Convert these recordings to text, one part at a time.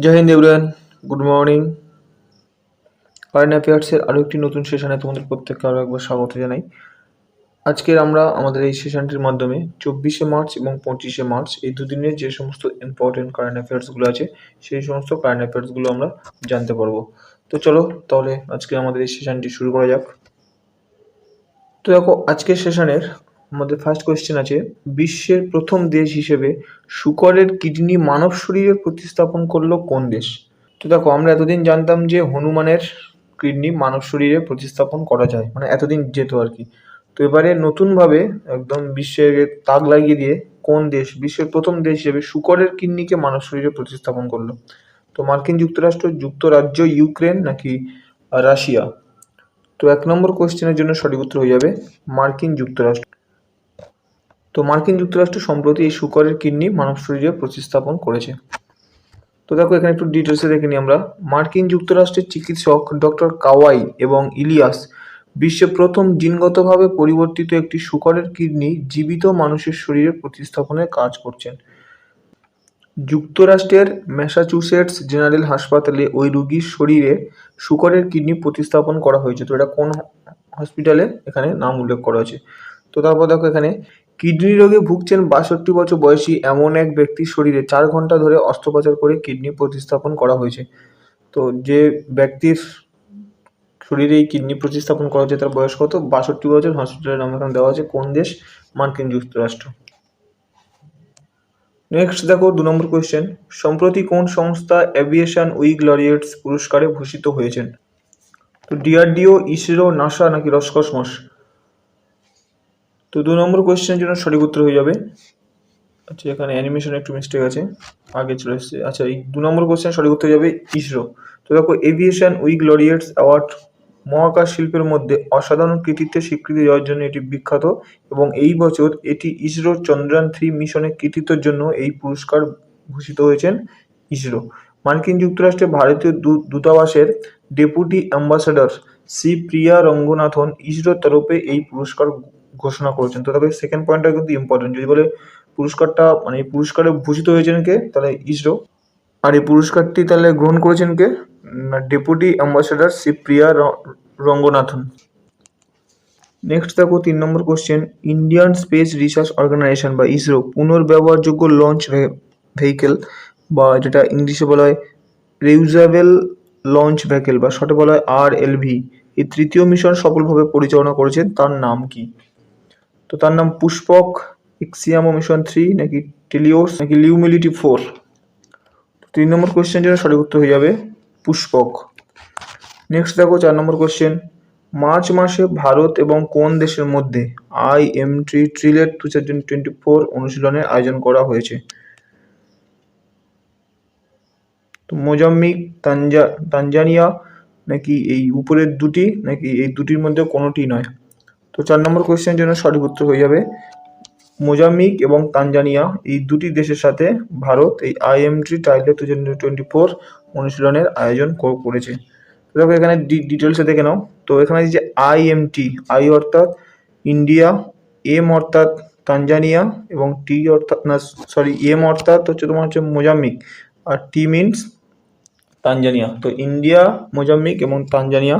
জয় Hind everyone, good morning. Current অ্যাফেয়ার্সের আরও একটি নতুন সেশনে তোমাদের প্রত্যেককে আরও একবার স্বাগত জানাই। আজকের আমরা আমাদের এই সেশনটির মাধ্যমে 24শে মার্চ এবং 25শে মার্চ এই দুদিনের যে সমস্ত ইম্পর্টেন্ট কারেন্ট অ্যাফেয়ার্সগুলো আছে সেই সমস্ত কারেন্ট অ্যাফেয়ার্সগুলো আমরা জানতে পারবো। তো চলো তাহলে আজকে আমাদের এই সেশনটি শুরু করা যাক। তো দেখো, আজকের সেশনের আমাদের ফার্স্ট কোয়েশ্চেন আছে, বিশ্বের প্রথম দেশ হিসেবে শূকরের কিডনি মানব শরীরে প্রতিস্থাপন করলো কোন দেশ? তো দেখো, আমরা এতদিন জানতাম যে হনুমানের কিডনি মানব শরীরে প্রতিস্থাপন করা যায়, মানে এতদিন যেত আর কি। তো এবারে নতুনভাবে একদম বিশ্বের তাক লাগিয়ে দিয়ে কোন দেশ বিশ্বের প্রথম দেশ হিসেবে শূকরের কিডনিকে মানব শরীরে প্রতিস্থাপন করলো? তো মার্কিন যুক্তরাষ্ট্র, যুক্তরাজ্য, ইউক্রেন নাকি রাশিয়া? তো 1 নম্বর কোয়েশ্চেনের জন্য সঠিক উত্তর হয়ে যাবে মার্কিন যুক্তরাষ্ট্র। তো মার্কিন যুক্তরাষ্ট্র সম্প্রতি এই শূকরের কিডনি মানব শরীরে প্রতিস্থাপন করেছে। তো দেখো, এখানে একটু ডিটেলসে দেখে নিই আমরা। মার্কিন যুক্তরাষ্ট্রের চিকিৎসক ডক্টর কাওয়াই এবং ইলিয়াস বিশ্বে প্রথম জিনগতভাবে পরিবর্তিত একটি শূকরের কিডনি জীবিত মানুষের শরীরে প্রতিস্থাপনের কাজ করছেন। যুক্তরাষ্ট্রের ম্যাসাচুসেটস জেনারেল হাসপাতালে ওই রোগীর শরীরে শূকরের কিডনি প্রতিস্থাপন করা হয়েছে। তো এটা কোন হসপিটালে, এখানে নাম উল্লেখ করা আছে। তো তারপর দেখো, এখানে কিডনি রোগে ভুগছেন 62 বছর বয়সী এমন এক ব্যক্তির শরীরে 4 ঘন্টা ধরে অস্ত্রোপচার করে কিডনি প্রতিস্থাপন করা হয়েছে। তো যে ব্যক্তির শরীরে এই কিডনি প্রতিস্থাপন করা হয়েছে তার বয়স কত? 62 বছর। হসপিটালের নাম এখানে দেওয়া আছে। কোন দেশ? মার্কিন যুক্তরাষ্ট্র। নেক্সট দেখো, 2 নম্বর কোয়েশ্চেন, সম্প্রতি কোন সংস্থা এভিয়েশন উইক লরিয়েটস পুরস্কারে ভূষিত হয়েছেন? তো ডিআরডিও, ইসরো, নাসা নাকি রসকসমস? তো 2 নম্বর কোয়েশ্চেনের জন্য সঠিক উত্তর হয়ে যাবে, আচ্ছা এখানে অ্যানিমেশনে একটু মিস্টেক আছে, আগে চলে এসেছে। আচ্ছা, এই 2 নম্বর কোয়েশ্চেন সঠিক উত্তর হয়ে যাবে ইসরো। তো দেখো, এভিয়েশন উইক লরিয়েটস অ্যাওয়ার্ড মহাকাশ শিল্পের মধ্যে অসাধারণ কৃতিত্বের স্বীকৃতি দেওয়ার জন্য এটি বিখ্যাত, এবং এই বছর এটি ইসরোর চন্দ্রযান-3 মিশনের কৃতিত্বের জন্য এই পুরস্কার ভূষিত হয়েছেন ইসরো। মার্কিন যুক্তরাষ্ট্রে ভারতীয় দূতাবাসের ডেপুটি অ্যাম্বাসাডর শ্রী প্রিয়া রঙ্গনাথন ইসরোর তরফে এই পুরস্কার ঘোষণা করেছেন। তো তবে সেকেন্ড পয়েন্টটা কিন্তু ইম্পর্টেন্ট, যদি বলে পুরস্কারটা মানে এই পুরস্কারে ভূষিত হয়েছেন কে, তাহলে ইসরো। আর এই পুরস্কারটি তাহলে গ্রহণ করেছেন কে? Deputy ambassador Shri Priya Ranganathan. Next দেখো, 3 number question, Indian space research organisation বা ইসরো পুনর্ব্যবহারযোগ্য লঞ্চ ভেহিকেল বা যেটা ইংলিশে বলা হয় রিউজেবল লঞ্চ ভেহিকেল বা শর্টে বলা হয় RLV, এই তৃতীয় মিশন সফলভাবে পরিচালনা করেছেন, তার নাম কি? তো তার নাম পুষ্পক, ইক্সিয়ামো মিশন 3 নাকি টেলিওস নাকি লিউমিলিটি 4? 3 নম্বর কোয়েশ্চেনের জন্য সঠিক উত্তর হয়ে যাবে পুষ্পক। নেক্সট দেখো, 4 নম্বর কোয়েশ্চেন, মার্চ মাসে ভারত এবং কোন দেশের মধ্যে IMT ট্রিলেট 2024 অনুশীলনের আয়োজন করা হয়েছে? তো মোজাম্বিক, তানজানিয়া নাকি এই উপরের দুটি নাকি এই দুটির মধ্যে কোনোটি নয়? তো 4 নম্বর কোয়েশ্চেনের জন্য সঠিক উত্তর হয়ে যাবে মোজাম্বিক এবং তানজানিয়া, এই দুটি দেশের সাথে ভারত এই IMT ট্রাইলেট 2024 অনুশীলনের আয়োজন করেছে। দেখো, এখানে ডিটেলসে দেখে নাও। তো এখানে যে IMT, আই অর্থাৎ ইন্ডিয়া, এম অর্থাৎ তানজানিয়া এবং টি অর্থাৎ এম অর্থাৎ হচ্ছে তোমার হচ্ছে মোজাম্বিক আর টি মিনস তানজানিয়া। তো ইন্ডিয়া, মোজাম্বিক এবং তানজানিয়া।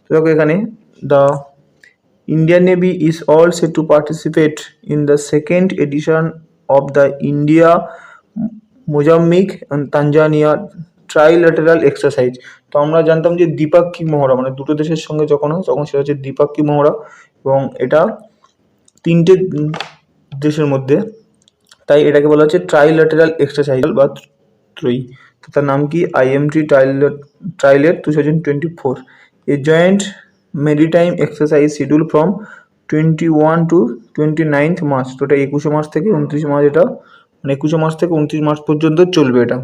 তো দেখো, এখানে the Indian Navy is all set to participate in the second edition of the India, Mozambique and Tanzania trilateral exercise. তো আমরা জানতাম যে দ্বিপাক্ষিক মহড়া মানে দুটো দেশের সঙ্গে যখন হয় তখন সেটা হচ্ছে দ্বিপাক্ষিক মহড়া, এবং এটা 3টে দেশের মধ্যে, তাই এটাকে বলা হচ্ছে ট্রাইল্যাটেরাল এক্সারসাইজ বা ত্রয়ী। তো তার নাম কি? IMT ট্রাইলেট 2024, A joint maritime exercise schedule from 21 to 29 March. তো এটা 21শে মার্চ থেকে 29 মার্চ, এটা মানে 21শে মার্চ থেকে 29 মার্চ পর্যন্ত চলবে এটা।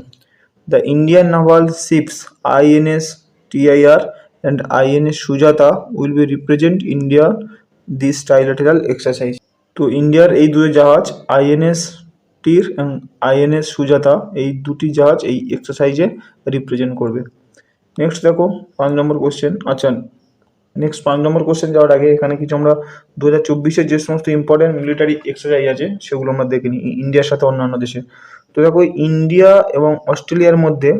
The Indian naval ships INS TIR and INS Sujata will be represent India this trilateral exercise. তো ইন্ডিয়ার এই দুটো জাহাজ INS টির এবং INS সুজাতা, এই দুটি জাহাজ এই এক্সারসাইজে রিপ্রেজেন্ট করবে। নেক্সট দেখো, 5 নম্বর কোশ্চেন। আচ্ছা, নেক্সট 5 নম্বর কোশ্চেন যাওয়ার আগে এখানে কিছু আমরা 2024-এর যে সমস্ত ইম্পর্টেন্ট মিলিটারি এক্সারসাইজ আছে সেগুলো আমরা দেখে নিই ইন্ডিয়ার সাথে অন্যান্য দেশে। তো দেখো, ইন্ডিয়া এবং অস্ট্রেলিয়ার মধ্যে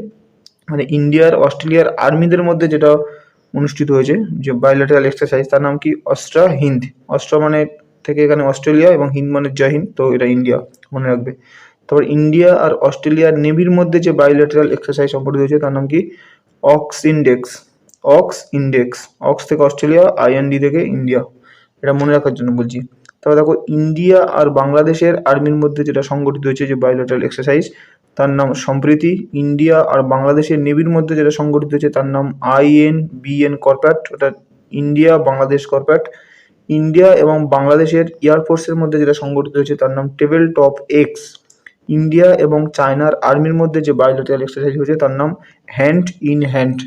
মানে ইন্ডিয়ার অস্ট্রেলিয়ার আর্মিদের মধ্যে যেটা অনুষ্ঠিত হয়েছে যে বাইল্যাটারাল এক্সারসাইজ, তার নাম কি অস্ট্রা হিন্দ। অস্ট্রা মানে থেকে এখানে অস্ট্রেলিয়া এবং হিন্দ মানে জয় হিন্দ, তো এটা ইন্ডিয়া মনে রাখবে। তারপর ইন্ডিয়া আর অস্ট্রেলিয়ার নেভির মধ্যে যে বাইল্যাটারাল এক্সারসাইজ সংঘটিত হয়েছে তার নাম কি ox index. Ox index, ox থেকে অস্ট্রেলিয়া, আইএনডি থেকে ইন্ডিয়া, এটা মনে রাখার জন্য বলছি। তবে দেখো ইন্ডিয়া আর বাংলাদেশের আর্মির মধ্যে যেটা সংগঠিত হয়েছে যে বাইল্যাটারাল এক্সারসাইজ তার নাম সম্প্রীতি। ইন্ডিয়া আর বাংলাদেশের নেভির মধ্যে যেটা সংগঠিত হয়েছে তার নাম INBN কর্প্যাট, ওটা ইন্ডিয়া বাংলাদেশ কর্প্যাট। ইন্ডিয়া এবং বাংলাদেশের এয়ারফোর্সের মধ্যে যেটা সংগঠিত হয়েছে তার নাম টেবিল টপ এক্স। ইন্ডিয়া এবং চায়নার আর্মির মধ্যে যে বাইল্যাটারাল এক্সারসাইজ হয়েছে তার নাম হ্যান্ড ইন হ্যান্ড।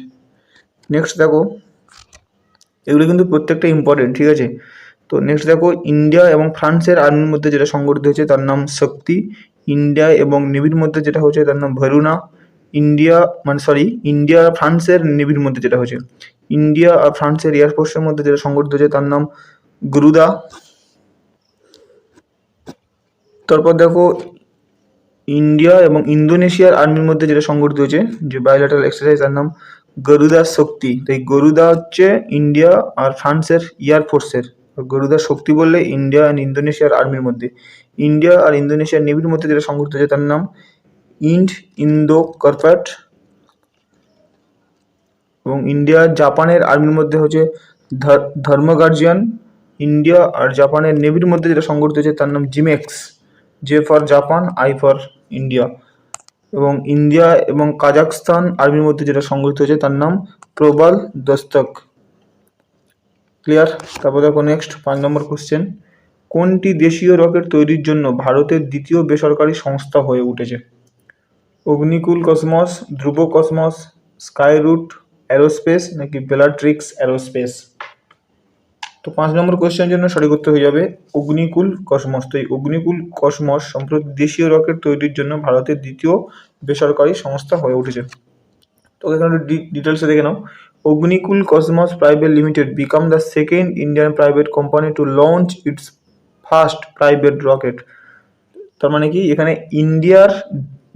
নেক্সট দেখো, এগুলো কিন্তু প্রত্যেকটা ইম্পর্টেন্ট, ঠিক আছে। তো নেক্সট দেখো, ইন্ডিয়া এবং ফ্রান্সের আর্মির মধ্যে যেটা সংগঠিত হয়েছে তার নাম শক্তি। ইন্ডিয়া এবং নেভির মধ্যে যেটা হয়েছে তার নাম ভরুনা। ইন্ডিয়া আর ফ্রান্সের নেভির মধ্যে যেটা হয়েছে, ইন্ডিয়া আর ফ্রান্সের এয়ারফোর্সের মধ্যে যেটা সংগঠিত হয়েছে তার নাম গুরুদা। তারপর দেখো, ইন্ডিয়া এবং ইন্দোনেশিয়ার আর্মির মধ্যে যেটা সংগঠিত হয়েছে যে বাইল্যাটারাল এক্সারসাইজ তার নাম গরুদা শক্তি। তো এই গরুদা হচ্ছে ইন্ডিয়া আর ফ্রান্সের এয়ারফোর্সের, গরুদা শক্তি বললে ইন্ডিয়া অ্যান্ড ইন্দোনেশিয়ার আর্মির মধ্যে। ইন্ডিয়া আর ইন্দোনেশিয়ার নেভির মধ্যে যেটা সংগঠিত হয়েছে তার নাম ইন্দো কর্প্যাট। এবং ইন্ডিয়া জাপানের আর্মির মধ্যে হচ্ছে ধর্ম গার্জিয়ান। ইন্ডিয়া আর জাপানের নেভির মধ্যে যেটা সংগঠিত হয়েছে তার নাম Zimax, J for Japan, I for India. এবং ইন্ডিয়া এবং কাজাকস্তান আর্মির মধ্যে যেটা সংগঠিত হয়েছে তার নাম প্রবল দস্তক। ক্লিয়ার? তারপর দেখো নেক্সট 5 নম্বর কোশ্চেন, কোনটি দেশীয় রকেট তৈরির জন্য ভারতের দ্বিতীয় বেসরকারি সংস্থা হয়ে উঠেছে? অগ্নিকুল কসমস, ধ্রুব কসমস, স্কাইরুট অ্যারোস্পেস নাকি বেলাট্রিক্স অ্যারোস্পেস? তো 5 নম্বর কোয়েশ্চেনের জন্য সঠিক উত্তর হয়ে যাবে অগ্নিকুল কসমস। তো এই অগ্নিকুল কসমস সম্প্রতি দেশীয় রকেট তৈরির জন্য ভারতের দ্বিতীয় বেসরকারি সংস্থা হয়ে উঠেছে। তো এখানে ডিটেলসে দেখে নাও। Agnikul Cosmos private limited become the second Indian private company to launch its first private rocket. তার মানে কি এখানে ইন্ডিয়ার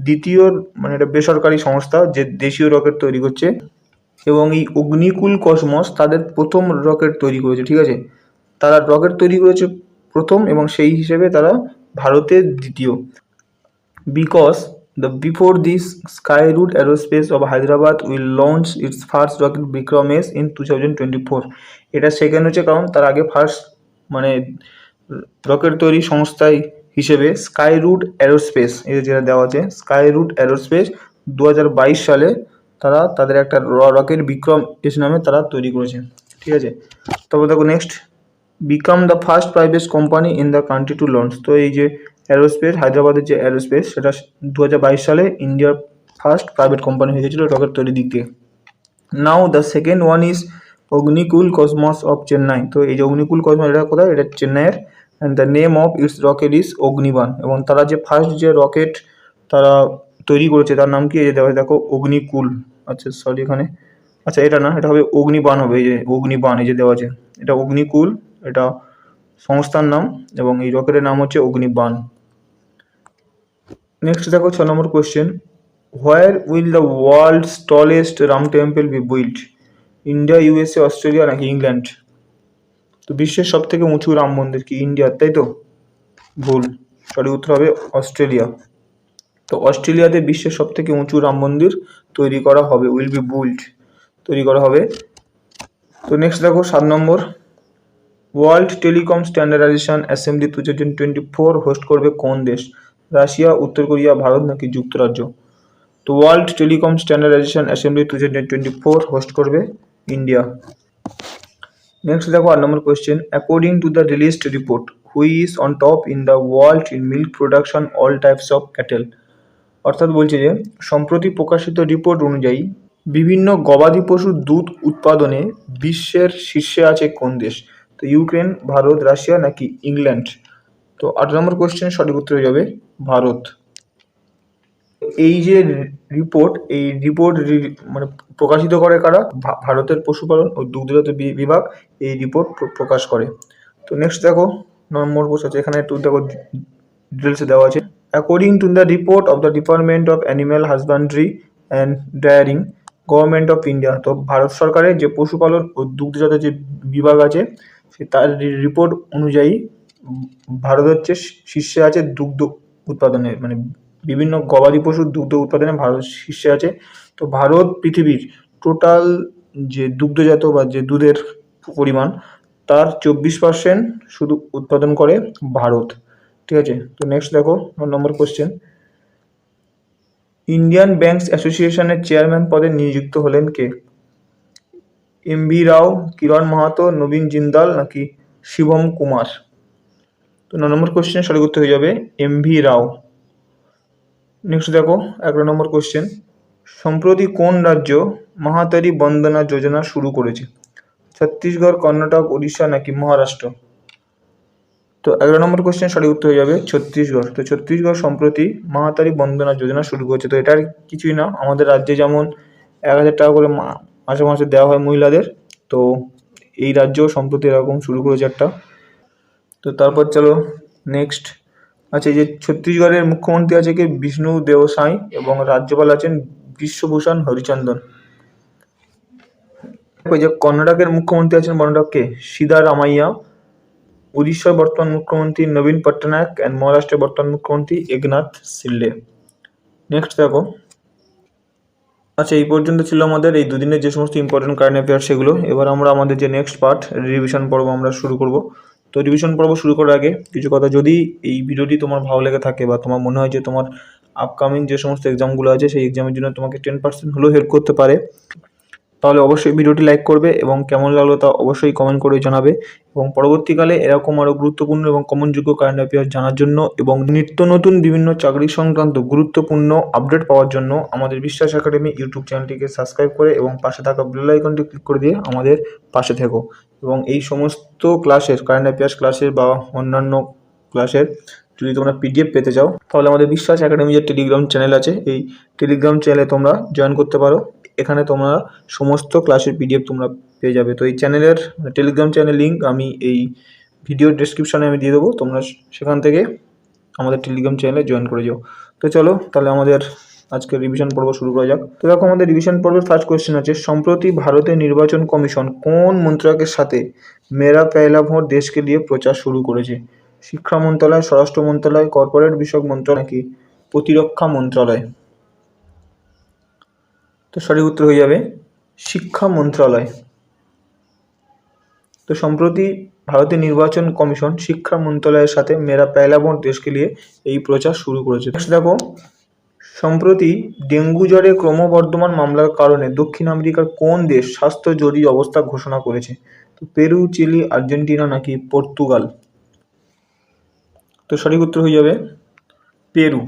দ্বিতীয় মানে এটা বেসরকারি সংস্থা যে দেশীয় রকেট তৈরি করছে, এবং এই অগ্নিকুল কসমস তাদের প্রথম রকেট তৈরি করেছে, ঠিক আছে। তারা রকেট তৈরি করেছে প্রথম এবং সেই হিসেবে তারা ভারতের দ্বিতীয়। Because before this, Skyroot Aerospace of Hyderabad will launch its first rocket Vikram S in 2024. এটা সেকেন্ড হচ্ছে কারণ তার আগে ফার্স্ট মানে রকেট তৈরি সংস্থায় হিসেবে স্কাইরুট অ্যারোস্পেস, এই যেটা দেওয়া আছে স্কাইরুট অ্যারোস্পেস 2022 সালে তারা তাদের একটা রকেট বিক্রম এস নামে তারা তৈরি করেছে, ঠিক আছে। তারপর দেখো next, become the first private company in the country to launch. তো এই যে অ্যারোস্পেস, হায়দ্রাবাদের যে অ্যারোস্পেস, সেটা 2022 সালে ইন্ডিয়ার ফার্স্ট প্রাইভেট কোম্পানি হয়ে গেছিলো রকেট তৈরির দিক থেকে। Now the second one is Agnikul Cosmos of Chennai. তো এই যে অগ্নিকুল কসমস এটা কোথায়, এটা চেন্নাইয়ের, and the name of its rocket is Agnibaan. এবং তারা যে ফার্স্ট যে রকেট তারা তৈরি করেছে তার নাম কি, এই যে দেওয়া দেখো অগ্নিকুল, আচ্ছা সরি এখানে, আচ্ছা এটা না, এটা হবে অগ্নিবান হবে, এই যে অগ্নিবান এই যে দেওয়া আছে, এটা অগ্নিকুল এটা সংস্থার নাম এবং এই রকেটের নাম হচ্ছে অগ্নিবান। নেক্সট দেখো 6 number question, where will the world's tallest Ram temple be built? India, USA, Australia নাকি ইংল্যান্ড? তো বিশ্বের সব থেকে উঁচু রাম মন্দির কি ইন্ডিয়ার, তাই তো? ভুল, সঠিক উত্তর হবে অস্ট্রেলিয়া। তো অস্ট্রেলিয়াতে বিশ্বের সব থেকে উঁচু রাম মন্দির তৈরি করা হবে, উইল বি বিল্ট, তৈরি করা হবে। তো নেক্সট দেখো 7 number, world telecom standardisation assembly 2024 host করবে কোন দেশ? রাশিয়া, উত্তর কোরিয়া, ভারত নাকি যুক্তরাজ্য? তো world telecom standardisation assembly 2024 host করবে ইন্ডিয়া। নেক্সট দেখো 8 number question, according to the released report who is on top in the world in milk production all types of cattle? অর্থাৎ বলছে যে সম্প্রতি প্রকাশিত রিপোর্ট অনুযায়ী বিভিন্ন গবাদি পশুর দুধ উৎপাদনে বিশ্বের শীর্ষে আছে কোন দেশ? তো ইউক্রেন, ভারত, রাশিয়া নাকি ইংল্যান্ড? তো 8 নম্বর কোয়েশ্চেন সঠিক উত্তর হয়ে যাবে ভারত। এই যে রিপোর্ট, এই রিপোর্ট মানে প্রকাশিত করে কারা? ভারতের পশুপালন ও দুগ্ধজাত বিভাগ এই রিপোর্ট প্রকাশ করে। তো নেক্সট দেখো নম্বর কোশ্চেন আছে, এখানে একটু দেখো ডিটেলসে দেওয়া আছে। According to the report of the department of animal হাজব্যান্ড্রি and daring government of India. তো ভারত সরকারের যে পশুপালন ও দুগ্ধজাত যে বিভাগ আছে তার রিপোর্ট অনুযায়ী ভারত হচ্ছে শীর্ষে আছে দুগ্ধ উৎপাদনে, মানে বিভিন্ন গবাদি পশুর দুগ্ধ উৎপাদনে ভারত শীর্ষে আছে। তো ভারত পৃথিবীর টোটাল যে দুগ্ধজাত বা যে দুধের পরিমাণ তার 24% শুধু উৎপাদন করে ভারত, ঠিক আছে। তো নেক্সট দেখো 9 নম্বর কোশ্চেন, ইন্ডিয়ান ব্যাংকস অ্যাসোসিয়েশনের চেয়ারম্যান পদে নিযুক্ত হলেন কে? এম.ভি. রাও, কিরণ মাহাতো, নবীন জিন্দাল নাকি শিবম কুমার? তো 9 নম্বর কোশ্চেন সঠিক উত্তর হয়ে যাবে এম.ভি. রাও। নেক্সট দেখো 11 নম্বর কোশ্চেন, সম্প্রতি কোন রাজ্য মহাতারি বন্দনা যোজনা শুরু করেছে? ছত্তিশগড়, কর্ণাটক, উড়িষ্যা নাকি মহারাষ্ট্র? তো 11 নম্বর কোশ্চেন সঠিক উত্তর হয়ে যাবে ছত্তিশগড়। তো ছত্তিশগড় সম্প্রতি মহাতারি বন্দনা যোজনা শুরু করেছে। তো এটার কিছুই না, আমাদের রাজ্যে যেমন 1000 টাকা করে মাসে মাসে দেওয়া হয় মহিলাদের, তো এই রাজ্য সম্প্রতি এরকম শুরু করেছে একটা। তো তারপর চলো নেক্সট, আচ্ছা এই যে ছত্তিশগড়ের মুখ্যমন্ত্রী আছে কি বিষ্ণু দেও সাই এবং রাজ্যপাল আছেন বিশ্বভূষণ হরিচন্দন। ওই যে কর্ণাটকের মুখ্যমন্ত্রী আছেন কর্ণাটককে সিদ্ধারামাইয়া, উড়িষ্যার বর্তমান মুখ্যমন্ত্রী নবীন পট্টনায়ক অ্যান্ড মহারাষ্ট্রের বর্তমান মুখ্যমন্ত্রী একনাথ শিন্ডে। নেক্সট দেখো, আচ্ছা এই পর্যন্ত ছিল আমাদের এই দুদিনের যে সমস্ত ইম্পর্টেন্ট কারেন্ট অ্যাফেয়ার সেগুলো। এবার আমরা আমাদের যে নেক্সট পার্ট রিভিশন পর্ব আমরা শুরু করব। তো রিভিশন পর্ব শুরু করার আগে কিছু কথা, যদি এই ভিডিওটি তোমার ভালো লেগে থাকে বা তোমার মনে হয় যে তোমার আপকামিং যে সমস্ত এক্সামগুলো আছে সেই এক্সামের জন্য তোমাকে 10% হলেও হেল্প করতে পারে, তাহলে অবশ্যই ভিডিওটি লাইক করবে এবং কেমন লাগলো তা অবশ্যই কমেন্ট করে জানাবে। এবং পরবর্তীকালে এরকম আরও গুরুত্বপূর্ণ এবং কমনযোগ্য কারেন্ট অ্যাফেয়ার জানার জন্য এবং নিত্য নতুন বিভিন্ন চাকরি সংক্রান্ত গুরুত্বপূর্ণ আপডেট পাওয়ার জন্য আমাদের বিশ্বাস একাডেমি ইউটিউব চ্যানেলটিকে সাবস্ক্রাইব করে এবং পাশে থাকা বেল আইকনটি ক্লিক করে দিয়ে আমাদের পাশে থেকো। এবং এই সমস্ত ক্লাসের কারেন্ট অ্যাফেয়ার্স ক্লাসের বা অন্যান্য ক্লাসের যদি তোমরা পিডিএফ পেতে চাও তাহলে আমাদের বিশ্বাস একাডেমি যে টেলিগ্রাম চ্যানেল আছে এই টেলিগ্রাম চ্যানেলে তোমরা জয়েন করতে পারো। এখানে তোমরা সমস্ত ক্লাসের পিডিএফ তোমরা পেয়ে যাবে। তো এই চ্যানেলের টেলিগ্রাম চ্যানেল লিঙ্ক আমি এই ভিডিও ডেসক্রিপশনে আমি দিয়ে দেবো, তোমরা সেখান থেকে আমাদের টেলিগ্রাম চ্যানেলে জয়েন করে যাও। তো চলো তাহলে আমাদের আজকের রিভিশন পর্ব শুরু করা যাক। তো দেখো আমাদের রিভিশন পর্বের ফার্স্ট কোয়েশ্চেন আছে, সম্প্রতি ভারতের নির্বাচন কমিশন কোন মন্ত্রকের সাথে মেরা পেহলা ভোট দেশকে নিয়ে প্রচার শুরু করেছে? শিক্ষা মন্ত্রণালয়, স্বরাষ্ট্র মন্ত্রণালয়, কর্পোরেট বিষয়ক মন্ত্রণালয় নাকি প্রতিরক্ষা মন্ত্রণালয়? তো সঠিক উত্তর হয়ে যাবে শিক্ষা মন্ত্রণালয়। তো সম্প্রতি ভারতের নির্বাচন কমিশন শিক্ষা মন্ত্রণালয়ের সাথে মেরা পেহলা ভোট দেশকে নিয়ে এই প্রচার শুরু করেছে। দেখো সম্প্রতি ডেঙ্গু জ্বরে ক্রমবর্ধমান মামলার কারণে দক্ষিণ আমেরিকার কোন দেশ স্বাস্থ্য জরুরি অবস্থা ঘোষণা করেছে? তো পেরু, চিলি, আর্জেন্টিনা নাকি পর্তুগাল? তো সঠিক উত্তর হয়ে যাবে পেরু।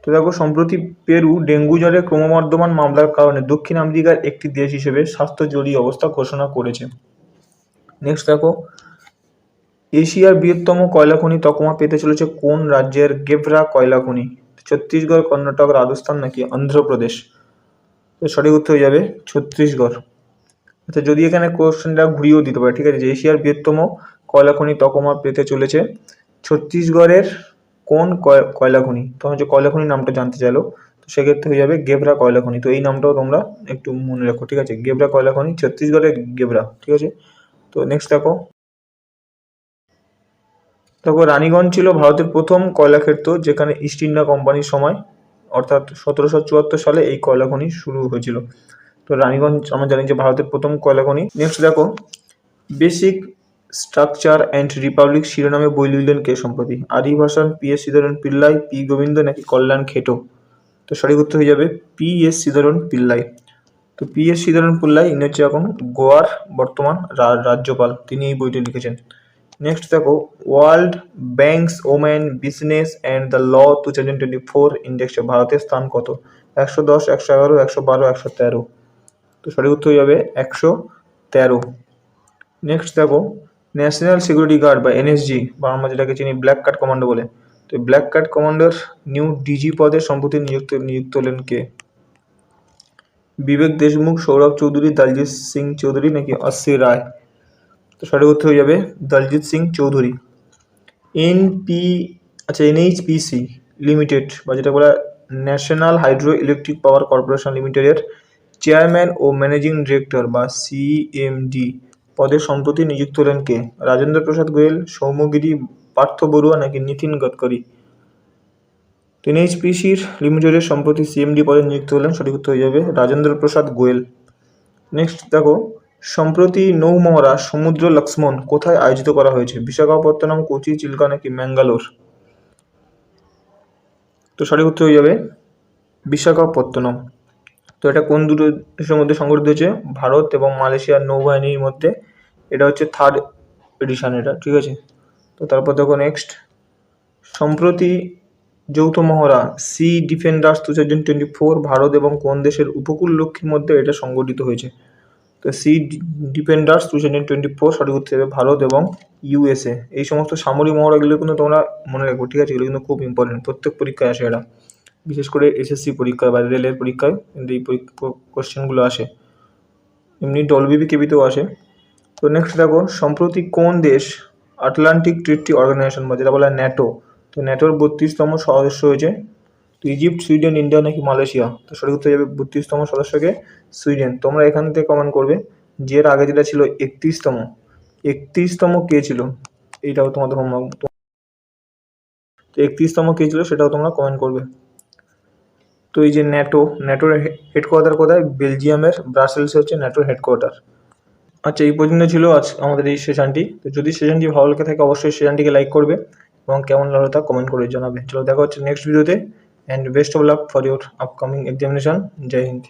তো দেখো সম্প্রতি পেরু ডেঙ্গু জ্বরের ক্রমবর্ধমান মামলার কারণে দক্ষিণ আমেরিকার একটি দেশ হিসেবে স্বাস্থ্য জরুরি অবস্থা ঘোষণা করেছে। নেক্সট দেখো, এশিয়ার বৃহত্তম কয়লা খনি তকমা পেতে চলেছে কোন রাজ্যের গেভরা কয়লা খনি? ছত্তিশগড়, কর্ণাটক, রাজস্থান নাকি অন্ধ্রপ্রদেশ? তো সঠিক উত্তর হয়ে যাবে ছত্তিশগড়। আচ্ছা যদি এখানে কোশ্চেনটা ঘুরিয়েও দিতে পারে, ঠিক আছে, যে এশিয়ার বৃহত্তম কয়লা খনি তকমা পেতে চলেছে ছত্তিশগড়ের কোন কয়লা খনি? তোমরা যে কয়লা খনির নামটা জানতে চাইলো, তো সেক্ষেত্রে হয়ে যাবে গেভরা কয়লা খনি। তো এই নামটাও তোমরা একটু মনে রাখো, ঠিক আছে, গেভরা কয়লা খনি ছত্তিশগড়ের গেভরা, ঠিক আছে। তো নেক্সট দেখো রানীগঞ্জ ছিল ভারতের প্রথম কয়লা ক্ষেত্র যেখানে ইস্ট ইন্ডিয়া কোম্পানির সময় অর্থাৎ 1774 সালে এই কয়লা খনি শুরু হয়েছিল। তো রানীগঞ্জ আমরা জানি যে ভারতের প্রথম কয়লা খনি। নেক্সট দেখো, বেসিক স্ট্রাকচার অ্যান্ড রিপাবলিক শিরোনামে বই লিখলেন কে সম্প্রতি? আরি ভাসান, পি.এস. শ্রীধরন পিল্লাই, পি গোবিন্দ নাকি কল্যাণ খেটো? তো সঠিক উত্তর হয়ে যাবে পি.এস. শ্রীধরন পিল্লাই। তো পি.এস. শ্রীধরন পিল্লাই ইনি হচ্ছে এখন গোয়ার বর্তমান রাজ্যপাল, তিনি এই বইটি লিখেছেন। নেক্সট দেখো, world banks women business and the law 2024 ইন্ডেক্সে ভারতের স্থান কত? 110, 111, 112, 113? তো সঠিক উত্তর হয়ে যাবে 113। নেক্সট দেখো, ন্যাশনাল সিকিউরিটি গার্ড বা এনএসজি বা আমরা যেটাকে চিনি ব্ল্যাক কার্ড কমান্ডো বলে, তো ব্ল্যাক কার্ড কমান্ডোর নিউ ডিজি পদে সম্প্রতি নিযুক্ত হলেন কে? বিবেক দেশমুখ, সৌরভ চৌধুরী, দলজিৎ সিং চৌধুরী নাকি অশ্বিনী রায়? তো সঠিক উত্তর হয়ে যাবে দলজিৎ সিং চৌধুরী। এনএইচপিসি লিমিটেড বা যেটা বলা national hydro electric power corporation লিমিটেডের চেয়ারম্যান ও ম্যানেজিং ডিরেক্টর বা সিএমডি পদে সম্প্রতি নিযুক্ত হলেন কে? রাজেন্দ্র প্রসাদ গোয়েল, সৌম্যগিরি, পার্থ বড়ুয়া নাকি নীতিন গডকরি? এনএইচপিসির লিমিটেডের সম্প্রতি সিএমডি পদে নিযুক্ত হলেন, সঠিক উত্তর হয়ে যাবে রাজেন্দ্র প্রসাদ গোয়েল। নেক্সট দেখো, সম্প্রতি নৌমহড়া সমুদ্র লক্ষ্মণ কোথায় আয়োজিত করা হয়েছে? বিশাখাপত্তনম, কোচি, চিল্কা নাকি ম্যাঙ্গালোর? তো সঠিক উত্তর হয়ে যাবে বিশাখাপত্তনম। তো এটা কোন দুটো দেশের মধ্যে সংঘটিত হয়েছে? ভারত এবং মালয়েশিয়ার নৌবাহিনীর মধ্যে। এটা হচ্ছে 3rd এডিশন এটা, ঠিক আছে। তো তারপর দেখো নেক্সট, সম্প্রতি যৌথ মহড়া সি ডিফেন্ডার্স 2024 ভারত এবং কোন দেশের উপকূলরক্ষীর মধ্যে এটা সংগঠিত হয়েছে? তো সি ডিফেন্ডার্স 2024 সঠিক উত্তর হবে ভারত এবং ইউএসএ। এই সমস্ত সামরিক মহড়াগুলো কিন্তু তোমরা মনে রাখবো, ঠিক আছে। এগুলো কিন্তু খুব ইম্পর্টেন্ট, প্রত্যেক পরীক্ষায় আসে এটা, বিশেষ করে এসএসসি পরীক্ষায় বা রেলের পরীক্ষায় কিন্তু এই কোশ্চেনগুলো আসে, এমনি ডলবিবি কেবিতেও আসে। তো নেক্সট দেখো, সম্প্রতি কোন দেশ আটলান্টিক ট্রিটি অর্গানাইজেশন বা যেটা বলা হয় ন্যাটো, তো ন্যাটোর 32তম সদস্য হয়েছে? তো ইজিপ্ট, সুইডেন, ইন্ডিয়া নাকি মালয়েশিয়া? তো সঠিক উত্তর যাবে 32তম সদস্যকে সুইডেন। তোমরা এখান থেকে কমেন্ট করবে যে এর আগে যেটা ছিল 31তম কে ছিল, এইটাও তোমাদের হোমওয়ার্ক। তো 31তম কে ছিল সেটাও তোমরা কমেন্ট করবে। তো এই যে ন্যাটোর হেডকোয়ার্টার কোথায়? বেলজিয়ামের ব্রাসেলসে হচ্ছে ন্যাটোর হেডকোয়ার্টার। আচ্ছা, এই পর্যন্ত ছিল আজ আমাদের এই সেশনটি। তো যদি সেশনটি ভালো লেগে থাকে অবশ্যই সেশনটিকে লাইক করবে এবং কেমন লাগলো তা কমেন্ট করে জানাবে। চলো দেখা হচ্ছে নেক্সট ভিডিওতে, and best of luck for your upcoming examination. জয় হিন্দ।